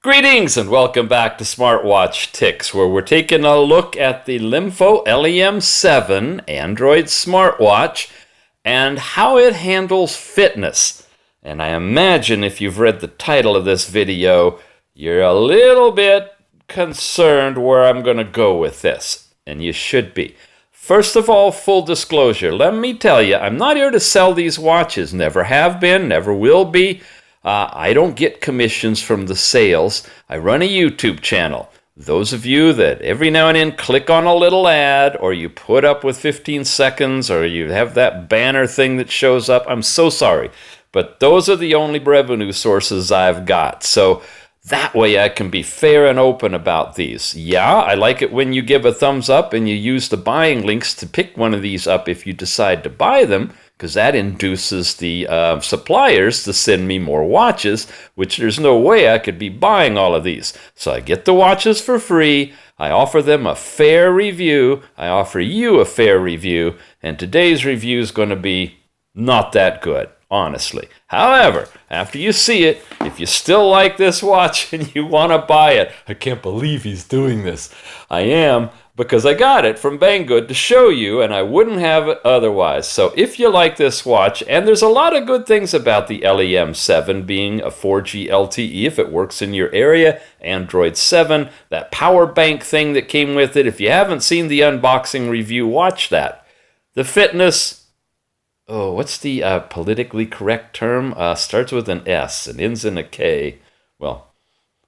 Greetings and welcome back to Smartwatch Ticks, where we're taking a look at the LEMFO LEM7 Android smartwatch and how it handles fitness. And I imagine if you've read the title of this video, you're a little bit concerned where I'm going to go with this, and you should be. First of all, full disclosure, let me tell you, I'm not here to sell these watches, never have been, never will be. I don't get commissions from the sales. I run a YouTube channel. Those of you that every now and then click on a little ad, or you put up with 15 seconds, or you have that banner thing that shows up, I'm so sorry. But those are the only revenue sources I've got. So that way I can be fair and open about these. Yeah, I like it when you give a thumbs up and you use the buying links to pick one of these up if you decide to buy them, because that induces the suppliers to send me more watches, which there's no way I could be buying all of these. So I get the watches for free, I offer them a fair review, I offer you a fair review, and today's review is going to be not that good, honestly. However, after you see it, if you still like this watch and you want to buy it, I can't believe he's doing this. I am, because I got it from Banggood to show you, and I wouldn't have it otherwise. So if you like this watch, and there's a lot of good things about the LEM7 being a 4G LTE if it works in your area, Android 7, that power bank thing that came with it. If you haven't seen the unboxing review, watch that. The fitness, what's the politically correct term? Starts with an S and ends in a K. Well,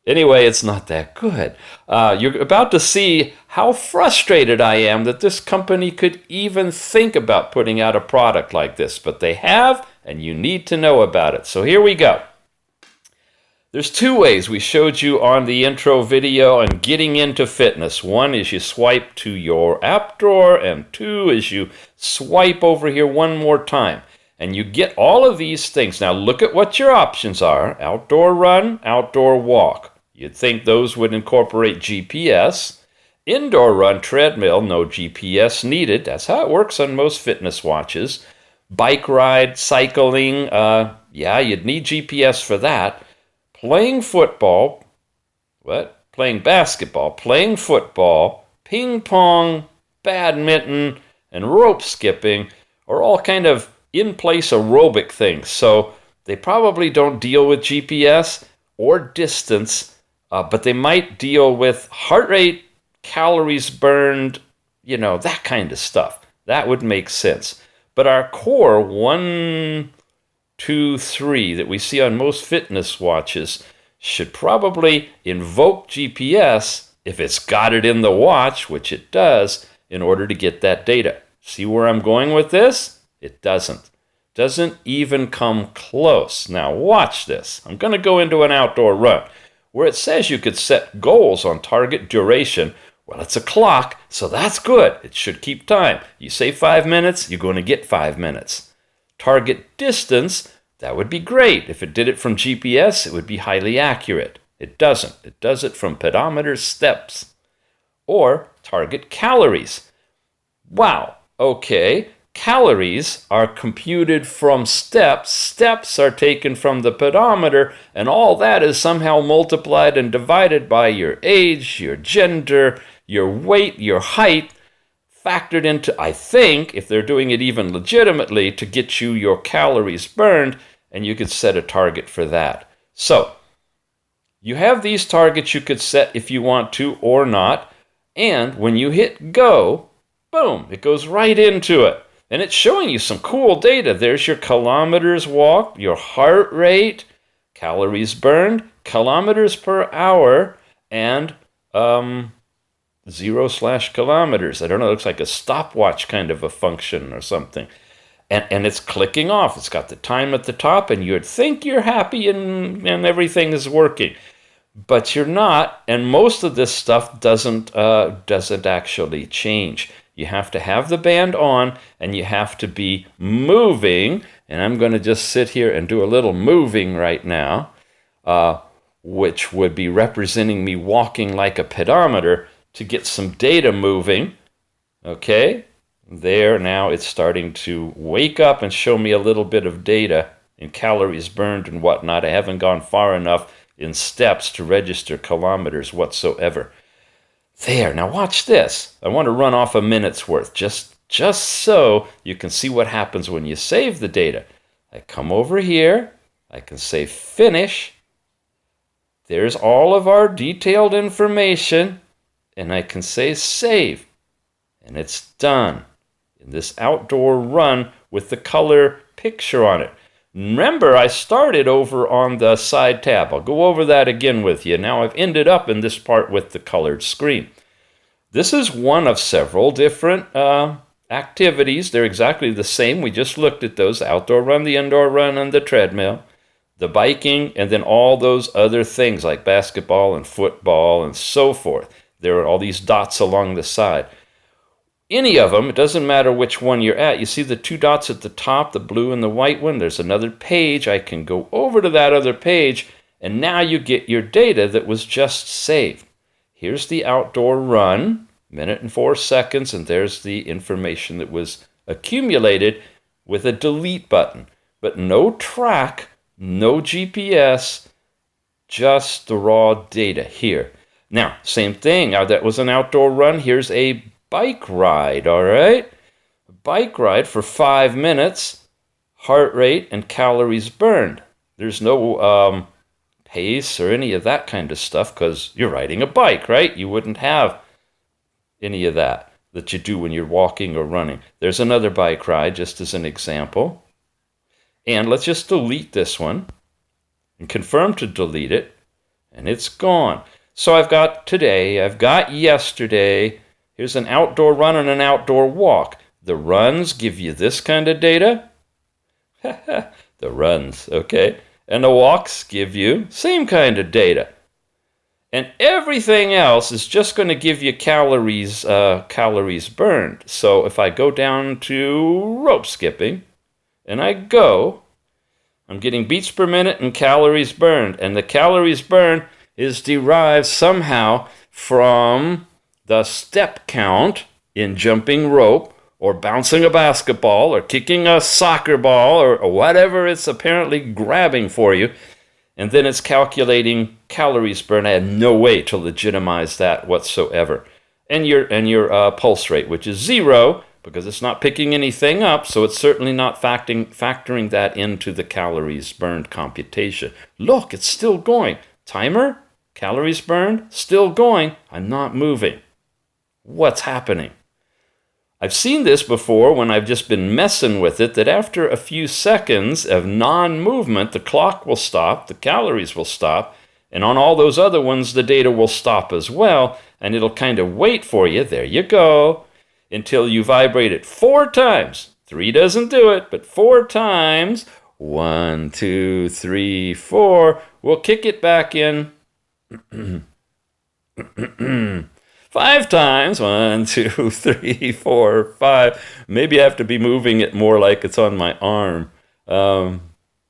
anyway, it's not that good. You're about to see how frustrated I am that this company could even think about putting out a product like this. But they have, and you need to know about it. So here we go. There's two ways we showed you on the intro video on getting into fitness. One is you swipe to your app drawer, and two is you swipe over here one more time. And you get all of these things. Now look at what your options are. Outdoor run, outdoor walk. You'd think those would incorporate GPS. Indoor run, treadmill, no GPS needed. That's how it works on most fitness watches. Bike ride, cycling, yeah, you'd need GPS for that. Playing football, Playing basketball, playing football, ping pong, badminton, and rope skipping are all kind of in-place aerobic things. So they probably don't deal with GPS or distance, but they might deal with heart rate, calories burned, that kind of stuff. That would make sense. But our core 1, 2, 3 that we see on most fitness watches should probably invoke GPS if it's got it in the watch, which it does, in order to get that data. See where I'm going with this? It doesn't. Doesn't even come close. Now watch this. I'm going to go into an outdoor run where it says you could set goals on target duration. Well, it's a clock, so that's good. It should keep time. You say 5 minutes, you're going to get 5 minutes. Target distance, that would be great. If it did it from GPS, it would be highly accurate. It doesn't. It does it from pedometer steps. Or target calories. Wow, okay. Calories are computed from steps. Steps are taken from the pedometer, and all that is somehow multiplied and divided by your age, your gender, your weight, your height, factored into, I think, if they're doing it even legitimately, to get you your calories burned, and you could set a target for that. So, you have these targets you could set if you want to or not, and when you hit go, boom, it goes right into it. And it's showing you some cool data. There's your kilometers walked, your heart rate, calories burned, kilometers per hour, and 0/kilometers. I don't know, it looks like a stopwatch kind of a function or something. And it's clicking off. It's got the time at the top, and you'd think you're happy and everything is working. But you're not, and most of this stuff doesn't actually change. You have to have the band on, and you have to be moving. And I'm going to just sit here and do a little moving right now, which would be representing me walking like a pedometer to get some data moving. Okay, there, now it's starting to wake up and show me a little bit of data in calories burned and whatnot. I haven't gone far enough in steps to register kilometers whatsoever. There, now watch this. I want to run off a minute's worth, just so you can see what happens when you save the data. I come over here, I can say finish. There's all of our detailed information, and I can say save. And it's done in this outdoor run with the color picture on it. Remember, I started over on the side tab. I'll go over that again with you. Now I've ended up in this part with the colored screen. This is one of several different activities. They're exactly the same. We just looked at those: outdoor run, the indoor run, and the treadmill, the biking, and then all those other things like basketball and football and so forth. There are all these dots along the side. Any of them, it doesn't matter which one you're at. You see the two dots at the top, the blue and the white one? There's another page. I can go over to that other page, and now you get your data that was just saved. Here's the outdoor run, minute and 4 seconds, and there's the information that was accumulated with a delete button. But no track, no GPS, just the raw data here. Now, same thing. That was an outdoor run. Here's a bike ride, all right? A bike ride for 5 minutes, heart rate and calories burned. There's no pace or any of that kind of stuff because you're riding a bike, right? You wouldn't have any of that you do when you're walking or running. There's another bike ride just as an example. And let's just delete this one and confirm to delete it, and it's gone. So I've got today, I've got yesterday. Here's an outdoor run and an outdoor walk. The runs give you this kind of data. The runs, okay. And the walks give you same kind of data. And everything else is just going to give you calories burned. So if I go down to rope skipping, and I'm getting beats per minute and calories burned. And the calories burned is derived somehow from the step count in jumping rope or bouncing a basketball or kicking a soccer ball or whatever it's apparently grabbing for you. And then it's calculating calories burned. I had no way to legitimize that whatsoever. And your pulse rate, which is 0, because it's not picking anything up, so it's certainly not factoring that into the calories burned computation. Look, it's still going. Timer, calories burned, still going. I'm not moving. What's happening? I've seen this before when I've just been messing with it, that after a few seconds of non-movement, the clock will stop, the calories will stop, and on all those other ones, the data will stop as well, and it'll kind of wait for you. There you go. Until you vibrate it 4 times. 3 doesn't do it, but 4 times. 1, 2, 3, 4. We'll kick it back in. 5 times. 1, 2, 3, 4, 5. Maybe I have to be moving it more like it's on my arm.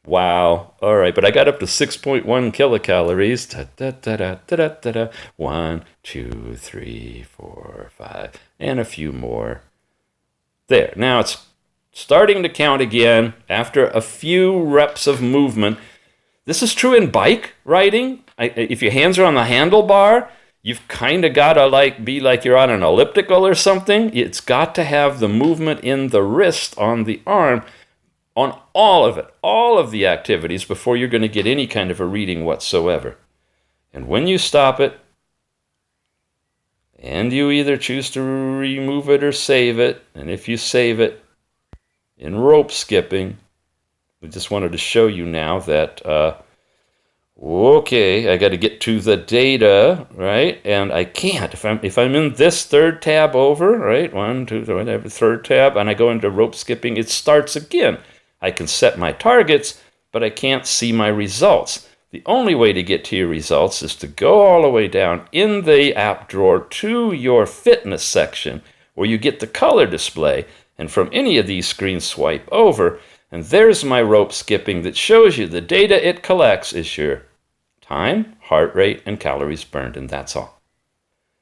Wow. All right, but I got up to 6.1 kilocalories. 1, 2, 3, 4, 5, and a few more. There. Now it's starting to count again after a few reps of movement. This is true in bike riding. If your hands are on the handlebar, you've kind of got to be like you're on an elliptical or something. It's got to have the movement in the wrist, on the arm, on all of it, all of the activities before you're going to get any kind of a reading whatsoever. And when you stop it, and you either choose to remove it or save it, and if you save it in rope skipping, I just wanted to show you now that, okay, I got to get to the data, right? And I can't. If I'm in this third tab over, right, 1, 2, 3, whatever, third tab, and I go into rope skipping, it starts again. I can set my targets, but I can't see my results. The only way to get to your results is to go all the way down in the app drawer to your fitness section where you get the color display, and from any of these screens swipe over, and there's my rope skipping that shows you the data it collects is your time, heart rate, and calories burned, and that's all.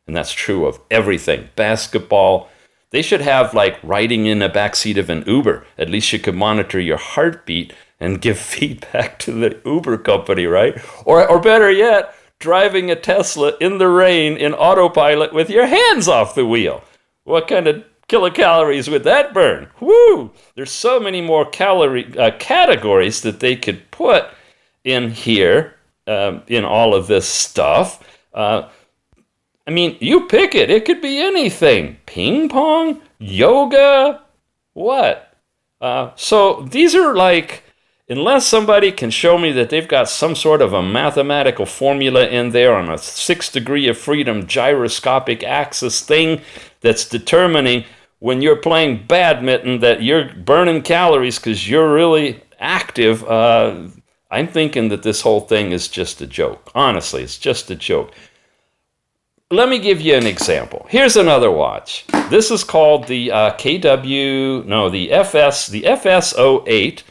And that's true of everything. Basketball, They should have like riding in the backseat of an Uber. At least you could monitor your heartbeat and give feedback to the Uber company, right? Or better yet, driving a Tesla in the rain in autopilot with your hands off the wheel. What kind of kilocalories would that burn? Woo! There's so many more categories that they could put in here, in all of this stuff. I mean, you pick it. It could be anything. Ping pong? Yoga? What? So these are like, unless somebody can show me that they've got some sort of a mathematical formula in there on a 6 degree of freedom gyroscopic axis thing that's determining when you're playing badminton that you're burning calories because you're really active, I'm thinking that this whole thing is just a joke. Honestly, it's just a joke. Let me give you an example. Here's another watch. This is called the the FS08.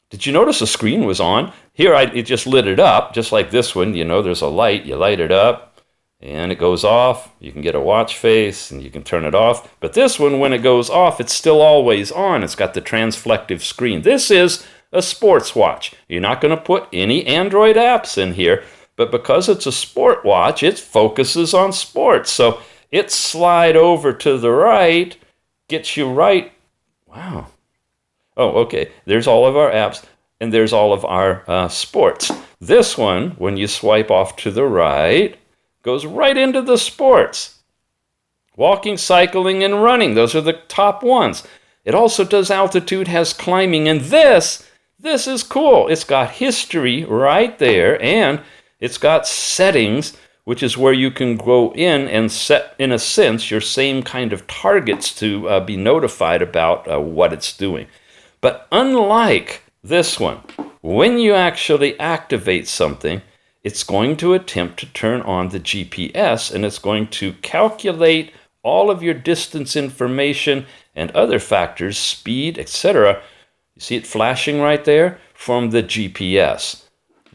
Did you notice the screen was on? Here, it just lit it up, just like this one. You know, there's a light. You light it up, and it goes off. You can get a watch face, and you can turn it off. But this one, when it goes off, it's still always on. It's got the transflective screen. This is a sports watch. You're not going to put any Android apps in here. But because it's a sport watch, it focuses on sports. So it slide over to the right, gets you right. Wow. Oh, okay. There's all of our apps, and there's all of our sports. This one, when you swipe off to the right, goes right into the sports. Walking, cycling, and running. Those are the top ones. It also does altitude, has climbing, and this is cool. It's got history right there, and it's got settings, which is where you can go in and set, in a sense, your same kind of targets to be notified about what it's doing. But unlike this one, when you actually activate something, it's going to attempt to turn on the GPS, and it's going to calculate all of your distance information and other factors, speed, etc. You see it flashing right there? From the GPS.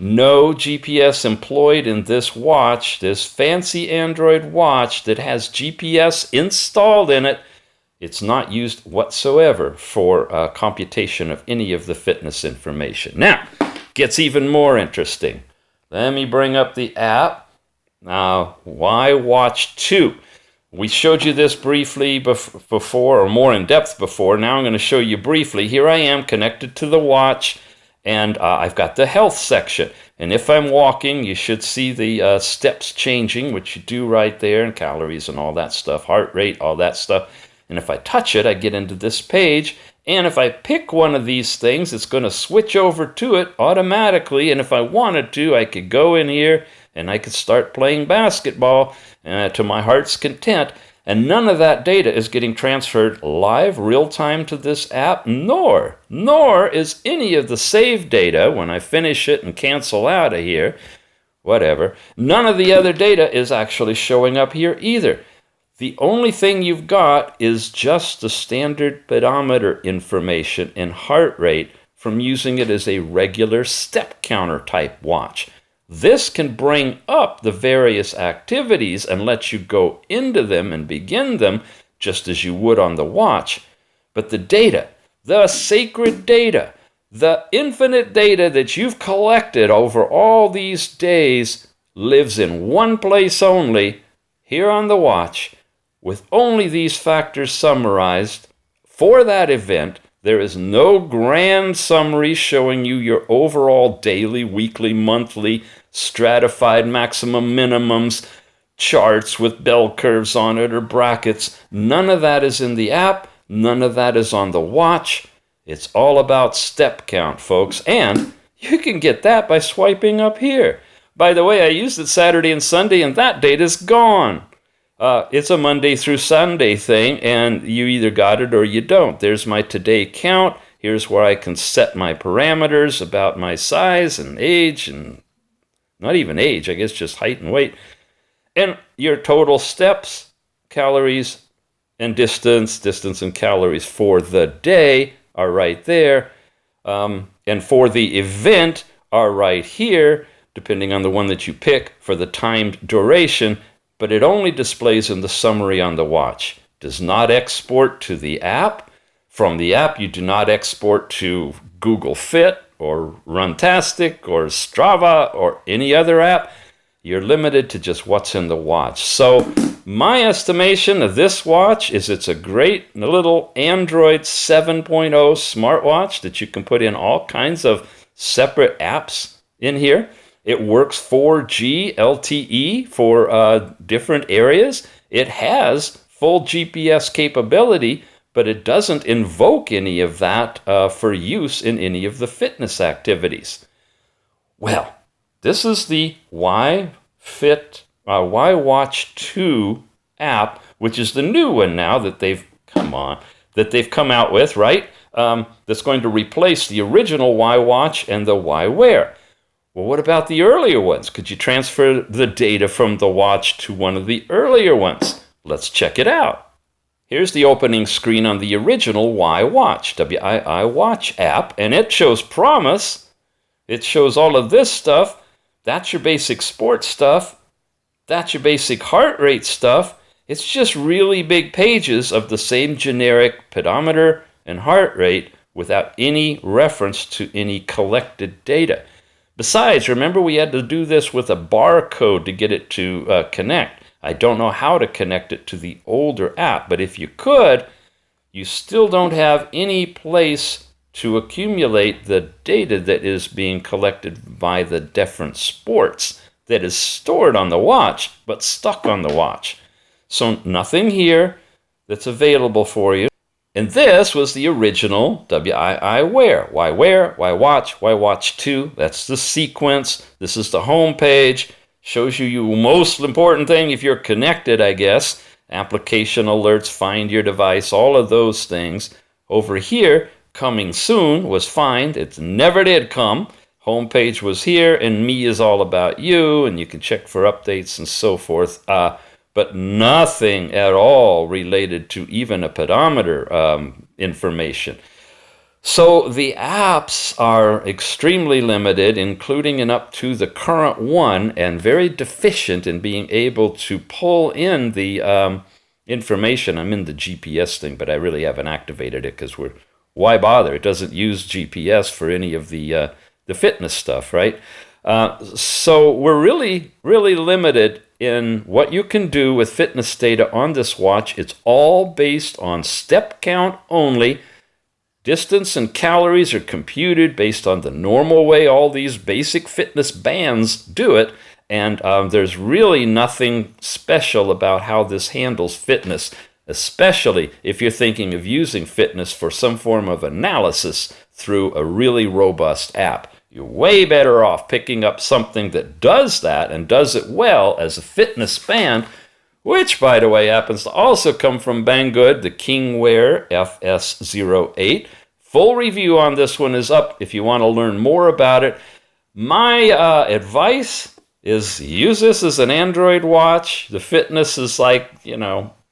No GPS employed in this watch, this fancy Android watch that has GPS installed in it. It's not used whatsoever for computation of any of the fitness information. Now, gets even more interesting. Let me bring up the app. Now, why Watch 2? We showed you this briefly before, or more in depth before. Now I'm going to show you briefly. Here I am connected to the watch, and I've got the health section. And if I'm walking, you should see the steps changing, which you do right there, and calories and all that stuff, heart rate, all that stuff. And if I touch it, I get into this page. And if I pick one of these things, it's going to switch over to it automatically. And if I wanted to, I could go in here and I could start playing basketball to my heart's content. And none of that data is getting transferred live, real time to this app, nor is any of the saved data, when I finish it and cancel out of here, whatever, none of the other data is actually showing up here either. The only thing you've got is just the standard pedometer information and heart rate from using it as a regular step counter type watch. This can bring up the various activities and let you go into them and begin them just as you would on the watch. But the data, the sacred data, the infinite data that you've collected over all these days lives in one place only, here on the watch, with only these factors summarized for that event. There is no grand summary showing you your overall daily, weekly, monthly, stratified maximum minimums, charts with bell curves on it or brackets. None of that is in the app. None of that is on the watch. It's all about step count, folks. And you can get that by swiping up here. By the way, I used it Saturday and Sunday, and that data's gone. It's a Monday through Sunday thing, and you either got it or you don't. There's my today count. Here's where I can set my parameters about my size and age, and not even age, I guess just height and weight. And your total steps, calories, and distance and calories for the day are right there. And for the event are right here, depending on the one that you pick for the timed duration. But it only displays in the summary on the watch. does not export to the app. From the app, you do not export to Google Fit or Runtastic or Strava or any other app. You're limited to just what's in the watch. So my estimation of this watch is it's a great little Android 7.0 smartwatch that you can put in all kinds of separate apps in here. It works 4G LTE for different areas. It has full GPS capability, but it doesn't invoke any of that for use in any of the fitness activities. Well, this is the Y-Watch 2 app, which is the new one now that they've come out with, right? That's going to replace the original Y-Watch and the Y-Wear. Well, what about the earlier ones? Could you transfer the data from the watch to one of the earlier ones? Let's check it out. Here's the opening screen on the original Y-Watch, W-I-Watch app, and it shows promise. It shows all of this stuff. That's your basic sports stuff. That's your basic heart rate stuff. It's just really big pages of the same generic pedometer and heart rate without any reference to any collected data. Besides, remember we had to do this with a barcode to get it to connect. I don't know how to connect it to the older app, but if you could, you still don't have any place to accumulate the data that is being collected by the different sports that is stored on the watch, but stuck on the watch. So nothing here that's available for you. And this was the original W-I-Wear. Y-Wear, Y-Watch, Y-Watch 2. That's the sequence. This is the home page. Shows you most important thing if you're connected, I guess. Application alerts, find your device, all of those things. Over here, coming soon was fine. It never did come. Homepage was here, and me is all about you, and you can check for updates and so forth. But nothing at all related to even a pedometer information. So the apps are extremely limited, including and up to the current one, and very deficient in being able to pull in the information. I'm in the GPS thing, but I really haven't activated it because why bother? It doesn't use GPS for any of the fitness stuff, right? So we're really, really limited in what you can do with fitness data on this watch. It's all based on step count only. Distance and calories are computed based on the normal way all these basic fitness bands do it. And there's really nothing special about how this handles fitness, especially if you're thinking of using fitness for some form of analysis through a really robust app. You're way better off picking up something that does that and does it well as a fitness band, which, by the way, happens to also come from Banggood, the KingWear FS08. Full review on this one is up if you want to learn more about it. My advice is use this as an Android watch. The fitness is like,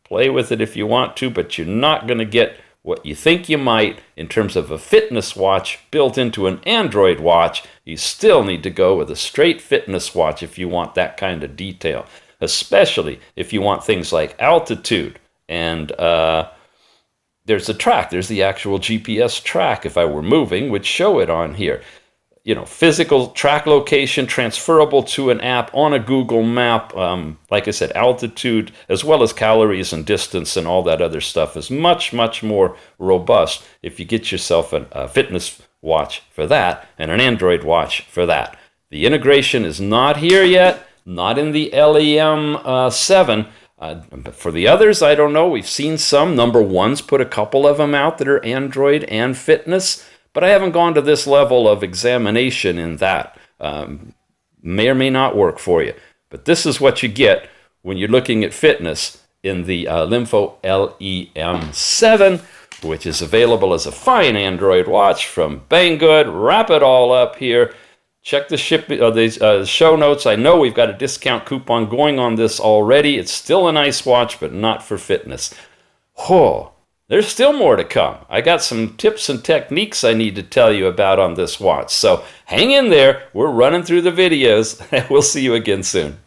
play with it if you want to, but you're not going to get what you think you might in terms of a fitness watch built into an Android watch. You still need to go with a straight fitness watch if you want that kind of detail, especially if you want things like altitude. And there's a track. There's the actual GPS track, if I were moving, would show it on here. Physical track location transferable to an app on a Google map. Like I said, altitude as well as calories and distance and all that other stuff is much, much more robust if you get yourself a fitness watch for that and an Android watch for that. The integration is not here yet, not in the LEM7. For the others, I don't know. We've seen some. Number One's put a couple of them out that are Android and fitness. But I haven't gone to this level of examination in that. May or may not work for you. But this is what you get when you're looking at fitness in the LEMFO LEM7, which is available as a fine Android watch from Banggood. Wrap it all up here. Check the show notes. I know we've got a discount coupon going on this already. It's still a nice watch, but not for fitness. Oh, there's still more to come. I got some tips and techniques I need to tell you about on this watch. So hang in there. We're running through the videos. We'll see you again soon.